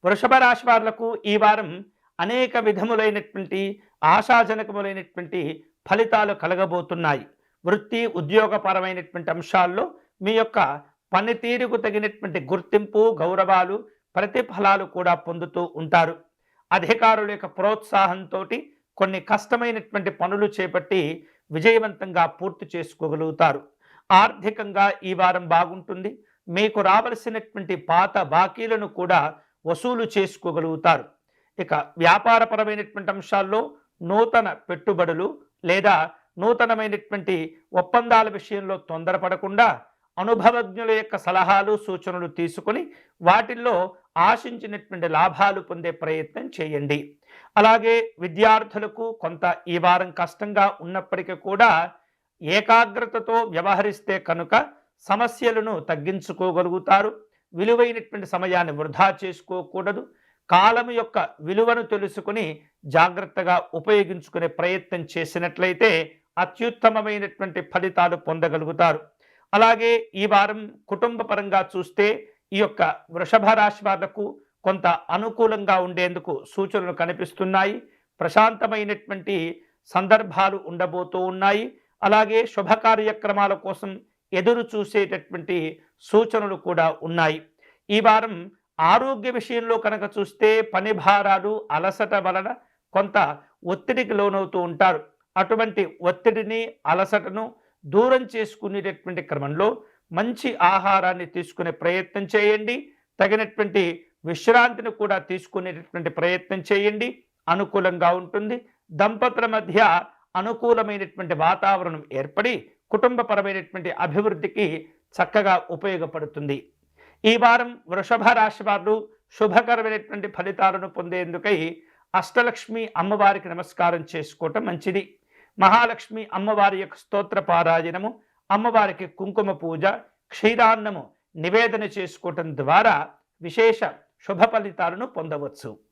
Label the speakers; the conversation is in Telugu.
Speaker 1: వృషభ రాశి వారులకు ఈ వారం అనేక విధములైనటువంటి ఆశాజనకములైనటువంటి ఫలితాలు కలగబోతున్నాయి. వృత్తి ఉద్యోగపరమైనటువంటి అంశాల్లో మీ యొక్క పనితీరుకు తగినటువంటి గుర్తింపు, గౌరవాలు, ప్రతిఫలాలు కూడా పొందుతూ ఉంటారు. అధికారుల యొక్క ప్రోత్సాహంతో కొన్ని కష్టమైనటువంటి పనులు చేపట్టి విజయవంతంగా పూర్తి చేసుకోగలుగుతారు. ఆర్థికంగా ఈ వారం బాగుంటుంది. మీకు రావలసినటువంటి పాత బాకీలను కూడా వసూలు చేసుకోగలుగుతారు. ఇక వ్యాపారపరమైనటువంటి అంశాల్లో నూతన పెట్టుబడులు లేదా నూతనమైనటువంటి ఒప్పందాల విషయంలో తొందరపడకుండా అనుభవజ్ఞుల యొక్క సలహాలు, సూచనలు తీసుకొని వాటిల్లో ఆశించినటువంటి లాభాలు పొందే ప్రయత్నం చేయండి. అలాగే విద్యార్థులకు కొంత ఈ వారం కష్టంగా ఉన్నప్పటికీ కూడా ఏకాగ్రతతో వ్యవహరిస్తే కనుక సమస్యలను తగ్గించుకోగలుగుతారు. విలువైనటువంటి సమయాన్ని వృధా చేసుకోకూడదు. కాలం యొక్క విలువను తెలుసుకుని జాగ్రత్తగా ఉపయోగించుకునే ప్రయత్నం చేసినట్లయితే అత్యుత్తమమైనటువంటి ఫలితాలు పొందగలుగుతారు. అలాగే ఈ వారం కుటుంబ పరంగా చూస్తే ఈ యొక్క వృషభ రాశి వాళ్లకు కొంత అనుకూలంగా ఉండేందుకు సూచనలు కనిపిస్తున్నాయి. ప్రశాంతమైనటువంటి సందర్భాలు ఉండబోతూ ఉన్నాయి. అలాగే శుభ కార్యక్రమాల కోసం ఎదురు చూసేటటువంటి సూచనలు కూడా ఉన్నాయి. ఈ వారం ఆరోగ్య విషయంలో కనుక చూస్తే పని భారాలు, అలసట వలన కొంత ఒత్తిడికి లోనవుతూ ఉంటారు. అటువంటి ఒత్తిడిని, అలసటను దూరం చేసుకునేటటువంటి క్రమంలో మంచి ఆహారాన్ని తీసుకునే ప్రయత్నం చేయండి. తగినటువంటి విశ్రాంతిని కూడా తీసుకునేటటువంటి ప్రయత్నం చేయండి. అనుకూలంగా ఉంటుంది. దంపతుల మధ్య అనుకూలమైనటువంటి వాతావరణం ఏర్పడి కుటుంబపరమైనటువంటి అభివృద్ధికి చక్కగా ఉపయోగపడుతుంది. ఈ వారం వృషభ రాశి వారు శుభకరమైనటువంటి ఫలితాలను పొందేందుకై అష్టలక్ష్మి అమ్మవారికి నమస్కారం చేసుకోవటం మంచిది. మహాలక్ష్మి అమ్మవారి యొక్క స్తోత్ర పారాయణము, అమ్మవారికి కుంకుమ పూజ, క్షీరాన్నము నివేదన చేసుకోవటం ద్వారా విశేష శుభ ఫలితాలను పొందవచ్చు.